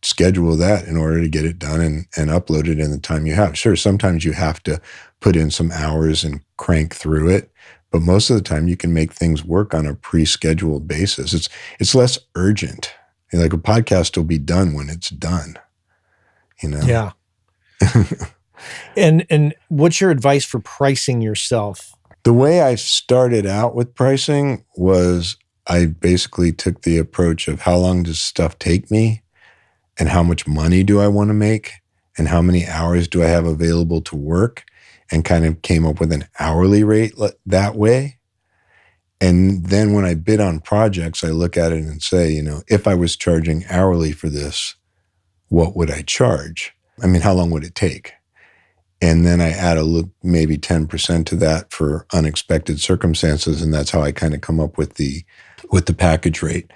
schedule that in order to get it done and upload it in the time you have. Sure, sometimes you have to put in some hours and crank through it, but most of the time you can make things work on a pre-scheduled basis. It's less urgent. Like a podcast will be done when it's done, you know? Yeah. And what's your advice for pricing yourself? The way I started out with pricing was I basically took the approach of how long does stuff take me and how much money do I want to make and how many hours do I have available to work, and kind of came up with an hourly rate that way. And then when I bid on projects, I look at it and say, you know, if I was charging hourly for this, what would I charge? I mean, how long would it take? And then I add maybe 10% to that for unexpected circumstances. And that's how I kind of come up with the package rate.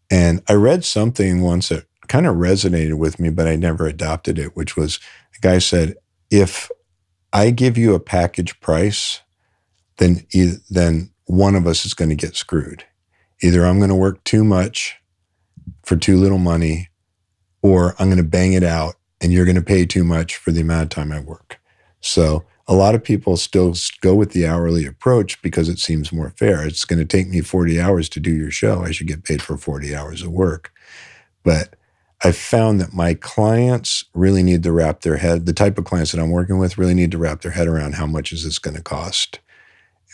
And I read something once that kind of resonated with me, but I never adopted it, which was the guy said, if I give you a package price, then one of us is going to get screwed. Either I'm going to work too much for too little money, or I'm going to bang it out and you're going to pay too much for the amount of time I work. So a lot of people still go with the hourly approach because it seems more fair. It's going to take me 40 hours to do your show. I should get paid for 40 hours of work. But I found that my clients really need to wrap their head, the type of clients that I'm working with really need to wrap their head around how much is this going to cost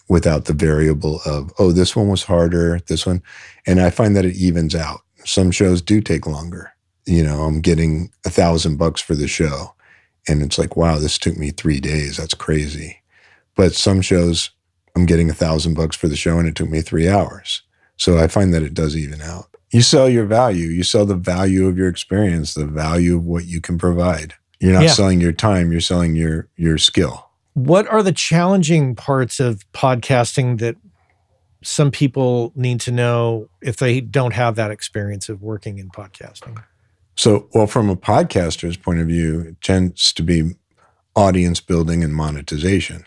without the variable of, oh, this one was harder, this one. And I find that it evens out. Some shows do take longer. You know, I'm getting $1,000 for the show. And it's like, wow, this took me 3 days. That's crazy. But some shows, I'm getting $1,000 for the show and it took me 3 hours. So I find that it does even out. You sell your value. You sell the value of your experience, the value of what you can provide. You're not selling your time. You're selling your skill. What are the challenging parts of podcasting that some people need to know if they don't have that experience of working in podcasting? So, well, from a podcaster's point of view, it tends to be audience building and monetization.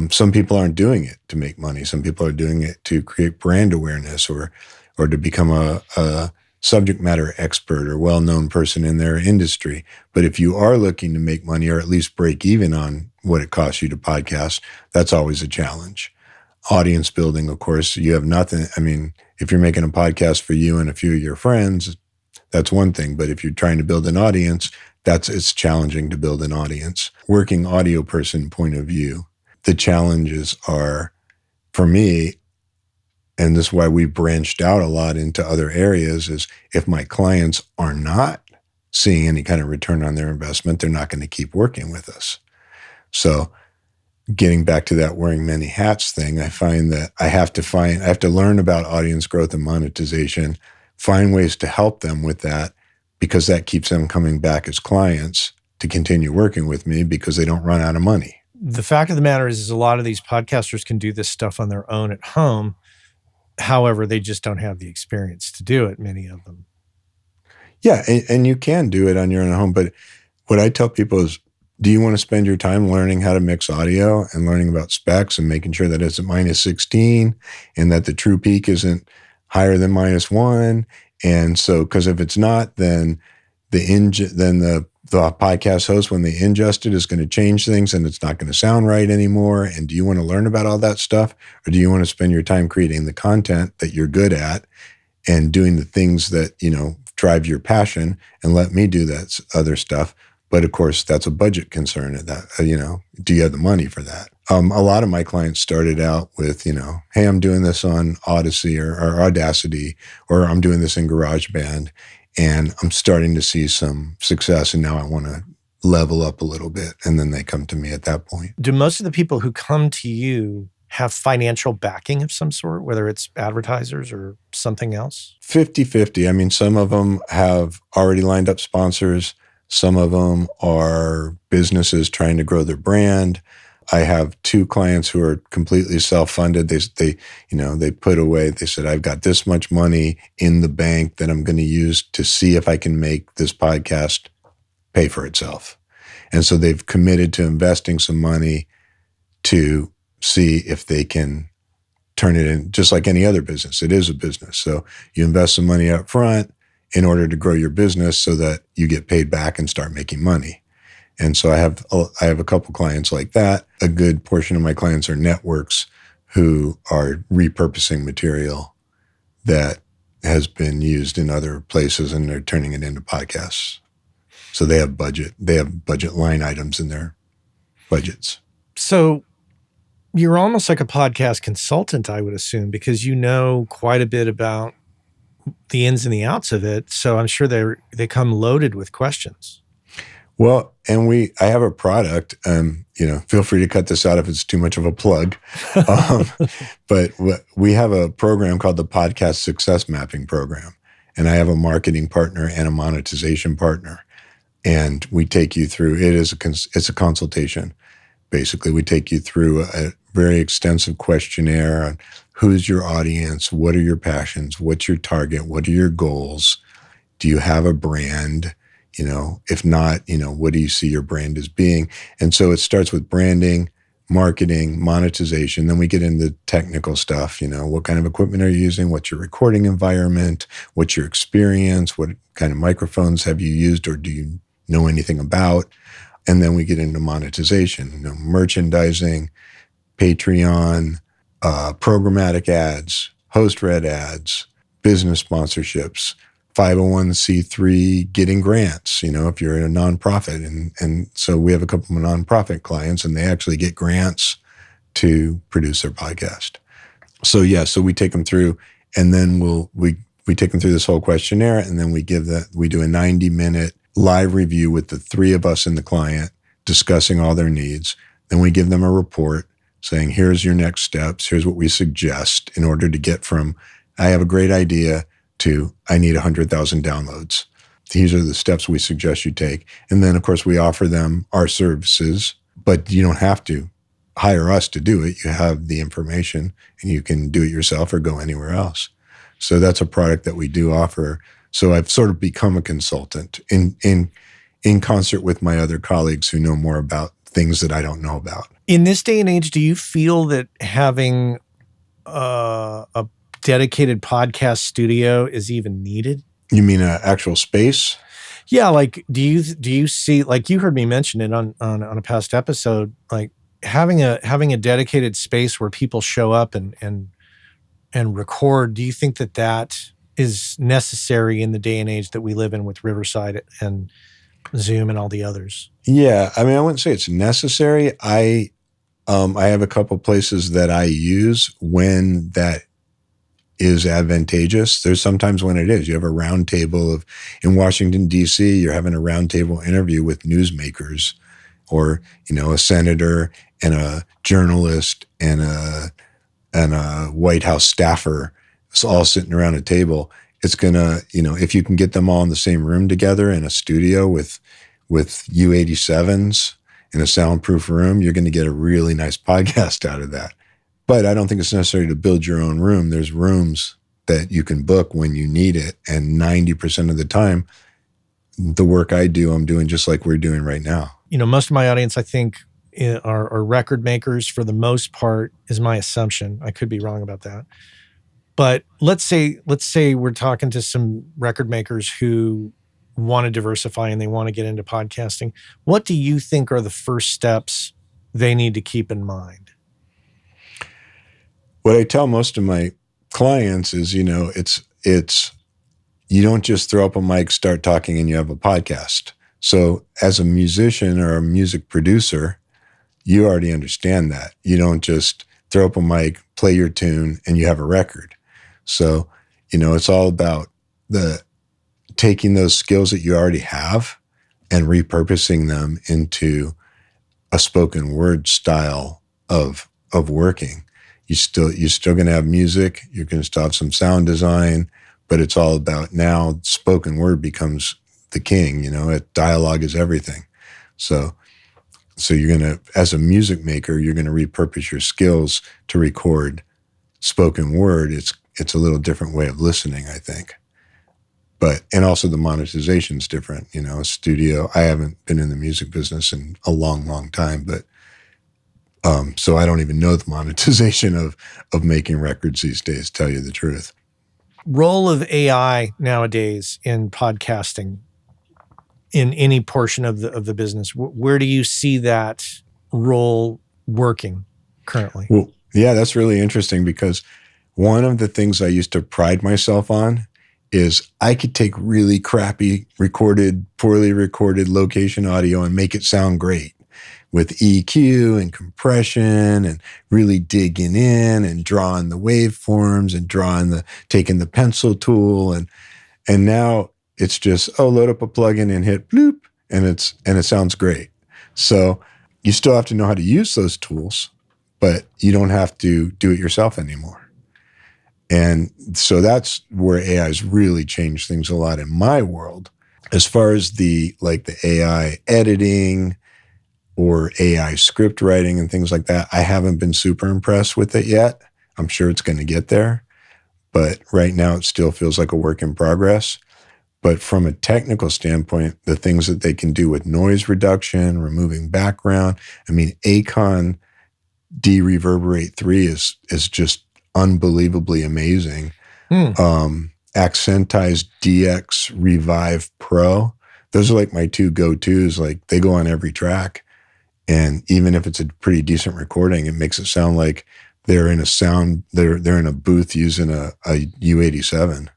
Some people aren't doing it to make money. Some people are doing it to create brand awareness or to become a subject matter expert or well-known person in their industry. But if you are looking to make money or at least break even on what it costs you to podcast, that's always a challenge. Audience building, of course, you have nothing. I mean, if you're making a podcast for you and a few of your friends, that's one thing. But if you're trying to build an audience, it's challenging to build an audience. Working audio person point of view, the challenges are, for me, and this is why we branched out a lot into other areas, is if my clients are not seeing any kind of return on their investment, they're not going to keep working with us. So getting back to that wearing many hats thing, I find that I have to learn about audience growth and monetization, find ways to help them with that, because that keeps them coming back as clients to continue working with me because they don't run out of money. The fact of the matter is a lot of these podcasters can do this stuff on their own at home. However, they just don't have the experience to do it, many of them. Yeah, and you can do it on your own home. But what I tell people is, do you want to spend your time learning how to mix audio and learning about specs and making sure that it's at -16 and that the true peak isn't higher than -1? And so, because if it's not, then the podcast host, when they ingest it, is going to change things and it's not going to sound right anymore. And do you want to learn about all that stuff? Or do you want to spend your time creating the content that you're good at and doing the things that, you know, drive your passion, and let me do that other stuff? But of course, that's a budget concern at that, you know, do you have the money for that? A lot of my clients started out with, you know, hey, I'm doing this on Odyssey or Audacity, or I'm doing this in GarageBand, and I'm starting to see some success, and now I want to level up a little bit. And then they come to me at that point. Do most of the people who come to you have financial backing of some sort, whether it's advertisers or something else? 50-50. I mean, some of them have already lined up sponsors. Some of them are businesses trying to grow their brand. I have 2 clients who are completely self-funded. They put away, they said, I've got this much money in the bank that I'm going to use to see if I can make this podcast pay for itself. And so they've committed to investing some money to see if they can turn it in, just like any other business. It is a business. So you invest some money up front, in order to grow your business so that you get paid back and start making money. And so I have a couple clients like that. A good portion of my clients are networks who are repurposing material that has been used in other places, and they're turning it into podcasts. So they have budget line items in their budgets. So you're almost like a podcast consultant, I would assume, because you know quite a bit about the ins and the outs of it. So I'm sure they come loaded with questions. Well, and I have a product, feel free to cut this out if it's too much of a plug. But we have a program called the Podcast Success Mapping Program. And I have a marketing partner and a monetization partner. And we take you through, it's a consultation. Basically, we take you through a very extensive questionnaire on who's your audience, what are your passions, what's your target, what are your goals, do you have a brand? If not, what do you see your brand as being? And so it starts with branding, marketing, monetization. Then we get into technical stuff. What kind of equipment are you using? What's your recording environment? What's your experience? What kind of microphones have you used or do you know anything about? And then we get into monetization, merchandising, Patreon, programmatic ads, host-read ads, business sponsorships, 501c3 getting grants, if you're a nonprofit. And so we have a couple of nonprofit clients and they actually get grants to produce their podcast. So we take them through and then we take them through this whole questionnaire and then we do a 90-minute live review with the three of us and the client discussing all their needs. Then we give them a report saying, here's your next steps. Here's what we suggest in order to get from, I have a great idea to I need 100,000 downloads. These are the steps we suggest you take. And then, of course, we offer them our services, but you don't have to hire us to do it. You have the information and you can do it yourself or go anywhere else. So that's a product that we do offer. So I've sort of become a consultant in concert with my other colleagues who know more about things that I don't know about. In this day and age, do you feel that having a dedicated podcast studio is even needed? You mean an actual space? Yeah, like do you see, like you heard me mention it on a past episode, like having a dedicated space where people show up and record. Do you think that is necessary in the day and age that we live in with Riverside and Zoom and all the others? Yeah, I mean, I wouldn't say it's necessary. I have a couple places that I use when that is advantageous. There's sometimes when it is. You have a round table in Washington, D.C., you're having a round table interview with newsmakers or, a senator and a journalist and a White House staffer. It's all sitting around a table. It's going to, if you can get them all in the same room together in a studio with U87s in a soundproof room, you're going to get a really nice podcast out of that. But I don't think it's necessary to build your own room. There's rooms that you can book when you need it. And 90% of the time, the work I do, I'm doing just like we're doing right now. Most of my audience, I think, are record makers for the most part, is my assumption. I could be wrong about that. But let's say we're talking to some record makers who want to diversify and they want to get into podcasting. What do you think are the first steps they need to keep in mind? What I tell most of my clients is, it's you don't just throw up a mic, start talking, and you have a podcast. So as a musician or a music producer, you already understand that. You don't just throw up a mic, play your tune, and you have a record. So, it's all about taking those skills that you already have and repurposing them into a spoken word style of working. You're still going to have music. You're going to still have some sound design, but it's all about now spoken word becomes the king. Dialogue is everything. So you're going to, as a music maker, you're going to repurpose your skills to record spoken word. It's a little different way of listening, I think. And also the monetization's different. A studio. I haven't been in the music business in a long, long time, but so I don't even know the monetization of making records these days, tell you the truth. role of AI nowadays in podcasting in any portion of the business? Where do you see that role working currently? Well, yeah, that's really interesting because one of the things I used to pride myself on is I could take really crappy poorly recorded location audio and make it sound great with EQ and compression and really digging in and drawing the waveforms and taking the pencil tool. And now it's just, load up a plugin and hit bloop and it sounds great. So you still have to know how to use those tools, but you don't have to do it yourself anymore. And so that's where AI's really changed things a lot in my world. As far as the AI editing or AI script writing and things like that, I haven't been super impressed with it yet. I'm sure it's going to get there, but right now it still feels like a work in progress. But from a technical standpoint, the things that they can do with noise reduction, removing background, I mean, Acon De-Reverberate 3 is just unbelievably amazing. Accentize DX Revive Pro. Those are like my two go-tos. Like they go on every track. And even if it's a pretty decent recording, it makes it sound like they're in a booth using a U87.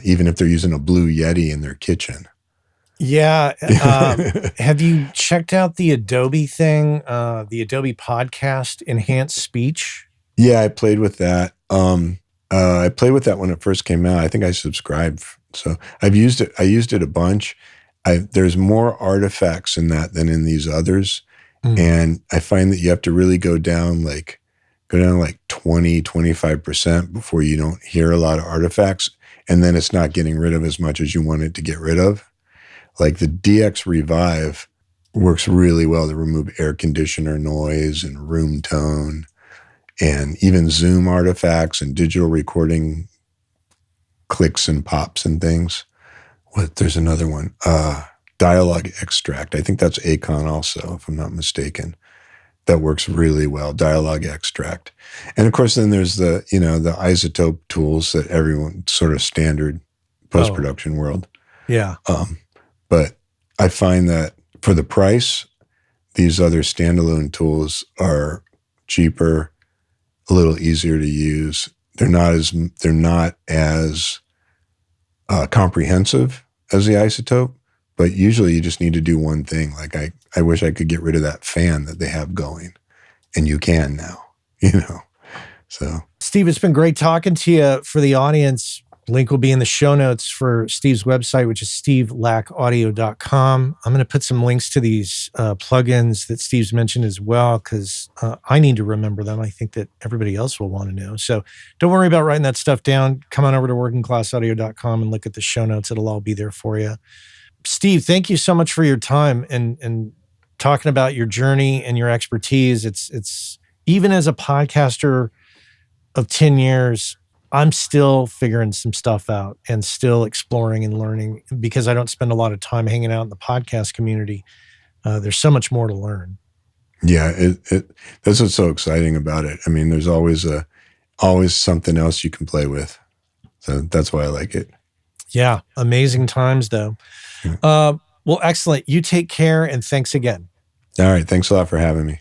Even if they're using a Blue Yeti in their kitchen. Yeah. Have you checked out the Adobe thing, the Adobe Podcast Enhanced Speech? Yeah, I played with that. I played with that when it first came out. I think I subscribed. So I've used it. I used it a bunch. There's more artifacts in that than in these others. And I find that you have to really go down like 20, 25% before you don't hear a lot of artifacts. And then it's not getting rid of as much as you want it to get rid of. Like the DX Revive works really well to remove air conditioner noise and room tone and even zoom artifacts and digital recording clicks and pops and things. There's another one, dialogue extract. I think that's Acon also, if I'm not mistaken. That works really well, dialogue extract. And of course, then there's the isotope tools that everyone sort of standard post-production world. Yeah. But I find that for the price, these other standalone tools are cheaper, a little easier to use. They're not as comprehensive as the isotope, but usually you just need to do one thing. Like I wish I could get rid of that fan that they have going, and you can now, So Steve, it's been great talking to you. For the audience, link will be in the show notes for Steve's website, which is stevelackaudio.com. I'm going to put some links to these plugins that Steve's mentioned as well, because I need to remember them. I think that everybody else will want to know. So don't worry about writing that stuff down. Come on over to workingclassaudio.com and look at the show notes. It'll all be there for you. Steve, thank you so much for your time and talking about your journey and your expertise. It's even as a podcaster of 10 years, I'm still figuring some stuff out and still exploring and learning because I don't spend a lot of time hanging out in the podcast community. There's so much more to learn. Yeah, that's what's so exciting about it. I mean, there's always something else you can play with. So that's why I like it. Yeah, amazing times though. Yeah. Well, excellent. You take care and thanks again. All right. Thanks a lot for having me.